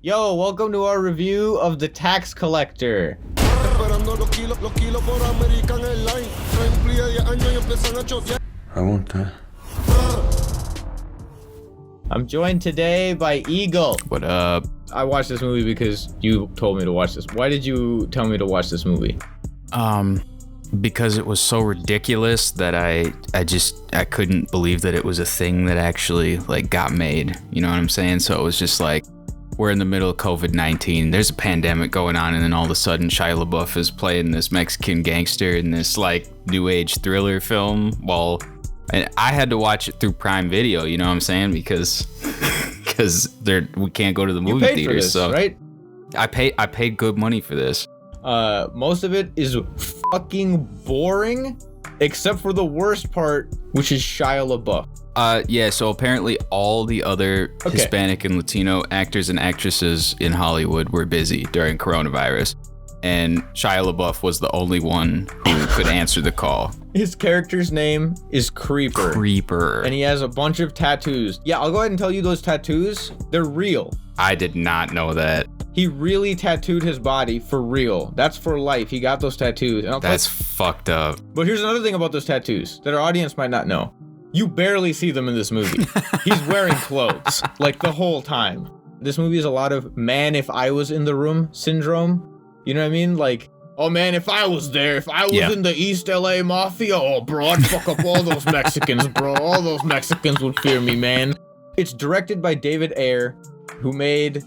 Yo, welcome to our review of The Tax Collector. I want that. I'm joined today by Eagle. What up? I watched this movie because you told me to watch this. Why did you tell me to watch this movie? Because it was so ridiculous that I couldn't believe that it was a thing that actually like got made. You know what I'm saying? So it was just like, we're in the middle of COVID-19. There's a pandemic going on, and then all of a sudden Shia LaBeouf is playing this Mexican gangster in this like new age thriller film. Well, and I had to watch it through Prime Video. You know what I'm saying? Because we can't go to the movie theaters. For this, so right? I paid good money for this. Most of it is fucking boring, except for the worst part, which is Shia LaBeouf. Yeah, so apparently all the other Hispanic and Latino actors and actresses in Hollywood were busy during coronavirus, and Shia LaBeouf was the only one who could answer the call. His character's name is Creeper. And he has a bunch of tattoos. Yeah, I'll go ahead and tell you those tattoos, they're real. I did not know that. He really tattooed his body for real. That's for life. He got those tattoos. And that's fucked up. But here's another thing about those tattoos that our audience might not know. You barely see them in this movie. He's wearing clothes, like the whole time. This movie is a lot of man if I was in the room syndrome. You know what I mean? Like, oh man, if I was there, if I was in the East LA Mafia, oh bro, I'd fuck up all those Mexicans, bro. All those Mexicans would fear me, man. It's directed by David Ayer, who made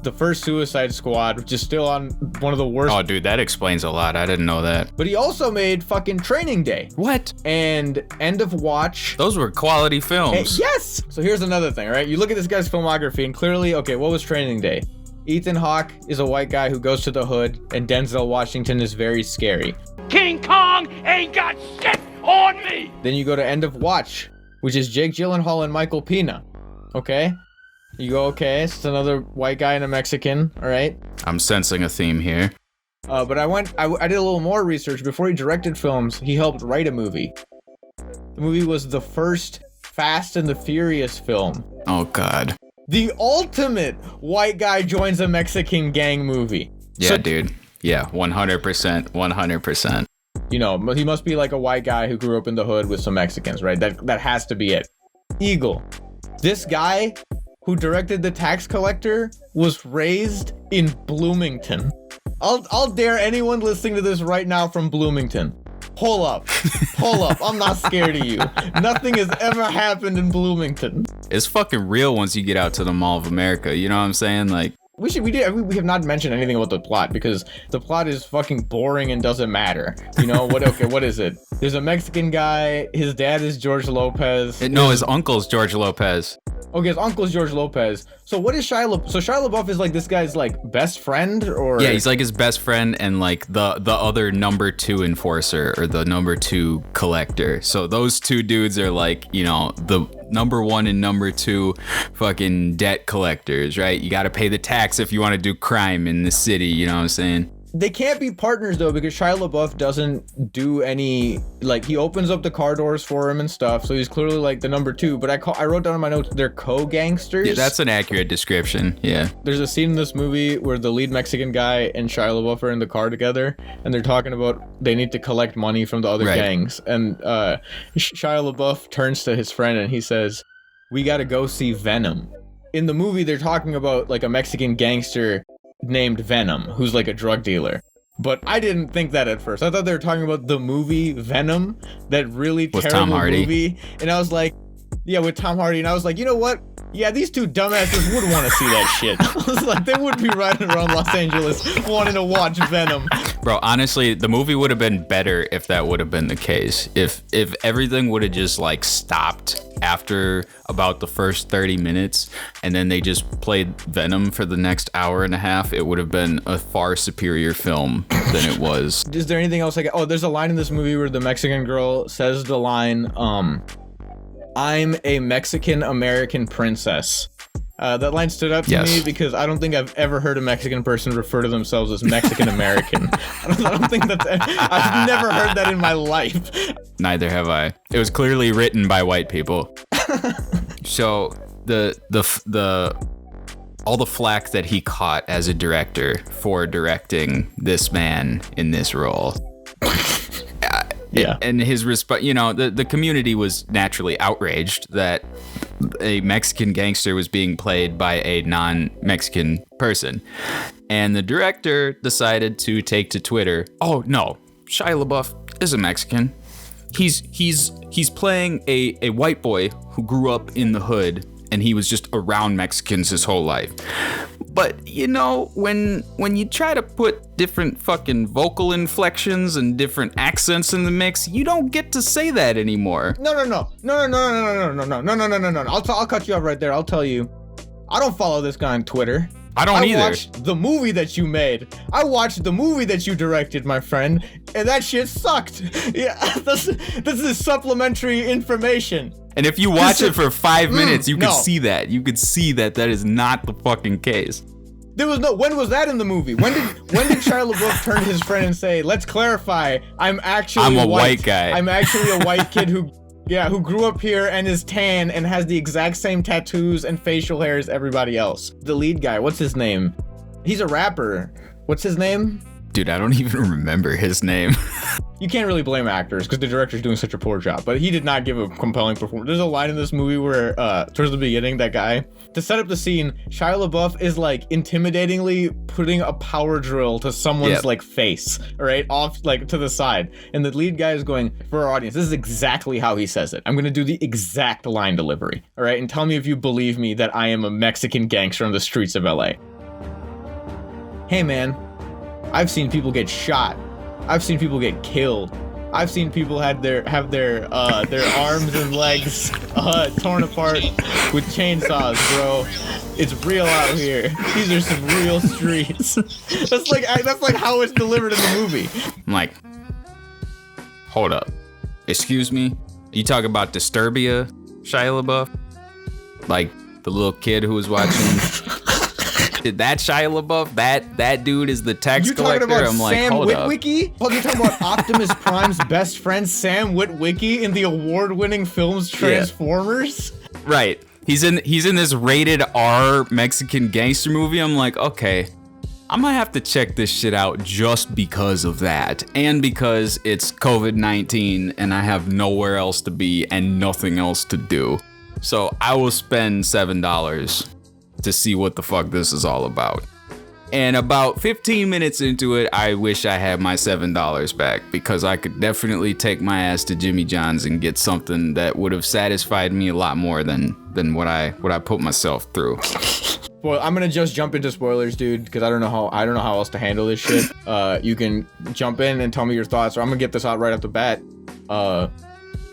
the first Suicide Squad, which is still on one of the worst. Oh, dude, that explains a lot. I didn't know that. But he also made fucking Training Day. What? And End of Watch. Those were quality films. Yes! So here's another thing, right? You look at this guy's filmography, and clearly, okay, what was Training Day? Ethan Hawke is a white guy who goes to the hood, and Denzel Washington is very scary. King Kong ain't got shit on me! Then you go to End of Watch, which is Jake Gyllenhaal and Michael Pena. Okay? You go, okay, it's another white guy and a Mexican, all right? I'm sensing a theme here. But I did a little more research. Before he directed films, he helped write a movie. The movie was the first Fast and the Furious film. Oh, God. The ultimate white guy joins a Mexican gang movie. Yeah, so, dude. Yeah, 100%. 100%. You know, he must be like a white guy who grew up in the hood with some Mexicans, right? That has to be it. Eagle. This guy who directed The Tax Collector was raised in Bloomington. I'll dare anyone listening to this right now from Bloomington. Pull up. I'm not scared of you. Nothing has ever happened in Bloomington. It's fucking real once you get out to the Mall of America. You know what I'm saying? Like, we have not mentioned anything about the plot because the plot is fucking boring and doesn't matter. You know what is it? There's a Mexican guy. His dad is George Lopez. No, his uncle's George Lopez. Okay, his uncle's George Lopez. So what is Shia LaBeouf? So Shia LaBeouf is like this guy's like best friend, or? Yeah, he's like his best friend and like the other number 2 enforcer or the number 2 collector. So those two dudes are like, you know, the number 1 and number 2 fucking debt collectors, right? You got to pay the tax if you want to do crime in the city. You know what I'm saying? They can't be partners though, because Shia LaBeouf doesn't do any, like, he opens up the car doors for him and stuff, so he's clearly like the number 2, but I wrote down in my notes they're co-gangsters. Yeah, that's an accurate description. Yeah. There's a scene in this movie where the lead Mexican guy and Shia LaBeouf are in the car together, and they're talking about they need to collect money from the other gangs, and Shia LaBeouf turns to his friend and he says, "We gotta go see Venom." In the movie, they're talking about like a Mexican gangster named Venom, who's like a drug dealer. But I didn't think that at first. I thought they were talking about the movie Venom, that really with terrible Tom Hardy movie. And I was like, yeah, with Tom Hardy. And I was like, you know what? Yeah, these two dumbasses would want to see that shit. I was like, they would be riding around Los Angeles wanting to watch Venom. Bro, honestly, the movie would have been better if that would have been the case. If everything would have just like stopped after about the first 30 minutes and then they just played Venom for the next hour and a half, it would have been a far superior film than it was. Is there anything else there's a line in this movie where the Mexican girl says the line, "I'm a Mexican American princess." That line stood out to me because I don't think I've ever heard a Mexican person refer to themselves as Mexican American. I don't think I've never heard that in my life. Neither have I. It was clearly written by white people. So the all the flack that he caught as a director for directing this man in this role. Yeah. And his response, the community was naturally outraged that a Mexican gangster was being played by a non-Mexican person. And the director decided to take to Twitter, oh no, Shia LaBeouf is a Mexican. He's playing a white boy who grew up in the hood, and he was just around Mexicans his whole life. But, when you try to put different fucking vocal inflections and different accents in the mix, you don't get to say that anymore. No. I'll cut you off right there. I'll tell you, I don't follow this guy on Twitter. I don't either. I watched the movie that you made. I watched the movie that you directed, my friend, and that shit sucked. Yeah, this is supplementary information. And if you watch it for 5 minutes, you could see that. You could see that is not the fucking case. There was no. When was that in the movie? When did Shia LaBeouf turn to his friend and say, "Let's clarify. I'm a white guy. I'm actually a white kid who grew up here and is tan and has the exact same tattoos and facial hair as everybody else." The lead guy, what's his name? He's a rapper. What's his name? Dude, I don't even remember his name. You can't really blame actors because the director's doing such a poor job, but he did not give a compelling performance. There's a line in this movie where, towards the beginning, that guy, to set up the scene, Shia LaBeouf is like intimidatingly putting a power drill to someone's like face, right? Off like to the side. And the lead guy is going, for our audience, this is exactly how he says it. I'm going to do the exact line delivery, all right? And tell me if you believe me that I am a Mexican gangster on the streets of LA. Hey man, I've seen people get shot. I've seen people get killed. I've seen people have their arms and legs torn apart with chainsaws, bro. It's real out here. These are some real streets. That's like how it's delivered in the movie. I'm like, hold up. Excuse me? You talk about Disturbia, Shia LaBeouf? Like the little kid who was watching... That Shia LaBeouf, that dude is the tax collector. I'm like, Sam hold up. Witwicky? Oh, you talking about Optimus Prime's best friend, Sam Witwicky, in the award-winning films Transformers? Yeah. Right. He's in this rated R Mexican gangster movie. I'm like, okay, I'm gonna have to check this shit out just because of that, and because it's COVID-19 and I have nowhere else to be and nothing else to do. So I will spend $7 to see what the fuck this is all about. And about 15 minutes into it, I wish I had my $7 back, because I could definitely take my ass to Jimmy John's and get something that would have satisfied me a lot more than what I put myself through. Well, I'm gonna just jump into spoilers, dude, because I don't know how else to handle this shit. You can jump in and tell me your thoughts, or I'm gonna get this out right off the bat.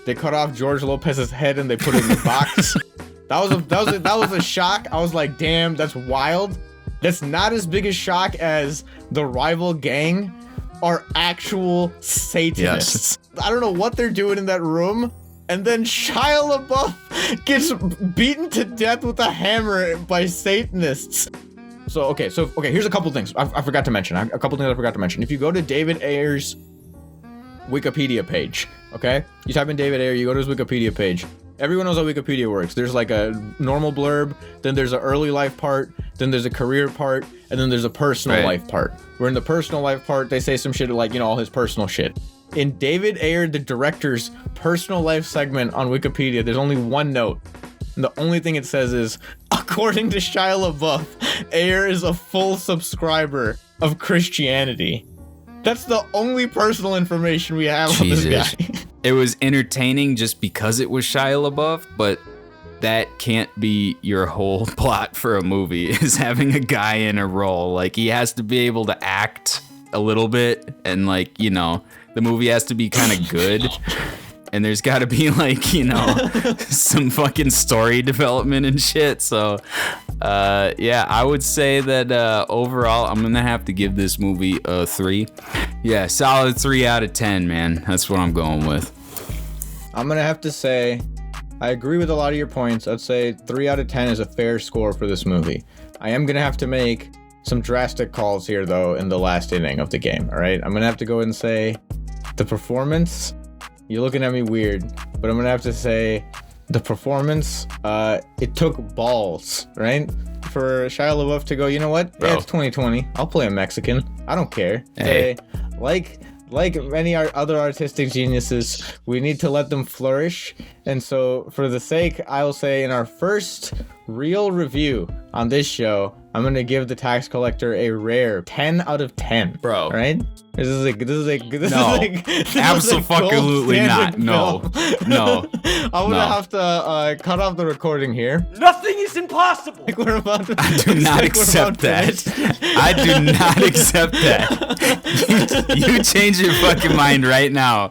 They cut off George Lopez's head and they put it in the box. That was a shock. I was like, damn, that's wild. That's not as big a shock as the rival gang are actual Satanists. Yes. I don't know what they're doing in that room. And then Shia LaBeouf gets beaten to death with a hammer by Satanists. So, here's a couple things I forgot to mention. If you go to David Ayer's Wikipedia page, okay? You type in David Ayer, you go to his Wikipedia page. Everyone knows how Wikipedia works. There's like a normal blurb, then there's an early life part, then there's a career part, and then there's a personal life part. Where in the personal life part, they say some shit like, all his personal shit. In David Ayer, the director's personal life segment on Wikipedia, there's only one note. And the only thing it says is, according to Shia LaBeouf, Ayer is a full subscriber of Christianity. That's the only personal information we have on this guy. It was entertaining just because it was Shia LaBeouf, but that can't be your whole plot for a movie, is having a guy in a role. Like, he has to be able to act a little bit, and like, the movie has to be kind of good. And there's got to be like, some fucking story development and shit. So, I would say that overall, I'm going to have to give this movie a 3. Yeah, solid 3 out of 10, man. That's what I'm going with. I'm going to have to say, I agree with a lot of your points. I'd say 3 out of 10 is a fair score for this movie. I am going to have to make some drastic calls here, though, in the last inning of the game, all right? I'm going to have to go and say the performance... You're looking at me weird, but I'm gonna have to say the performance, it took balls, right? for Shia LaBeouf to go, you know what? Bro. Yeah, it's 2020. I'll play a Mexican. I don't care. Hey. Like many other artistic geniuses, we need to let them flourish. And so, for the sake, I will say, in our first real review on this show, I'm gonna give the tax collector a rare 10 out of 10. Bro. Right? This is a Absolutely not. No. I'm gonna have to cut off the recording here. Nothing is impossible. Like we're about to, I do not accept that. I do not accept that. You change your fucking mind right now.